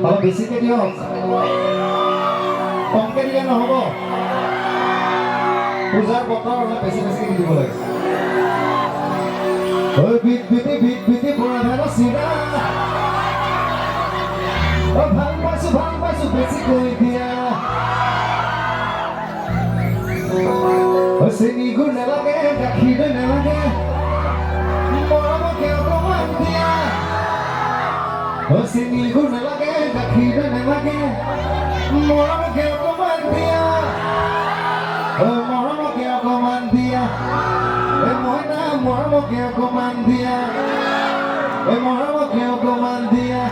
Kalau basicnya dia pokoknya dia nggak mau pusar botol lah basic gitu boleh oh beat buat apa sih oh bang pasu basic dia oh sini guna lagi kaki guna lagi mau ke rumah dia oh sini guna lagi kaki guna lagi mau ke rumah dia oh mau ke rumah dia mau ke rumah dia mau ke rumah dia mau ke rumah dia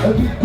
A bit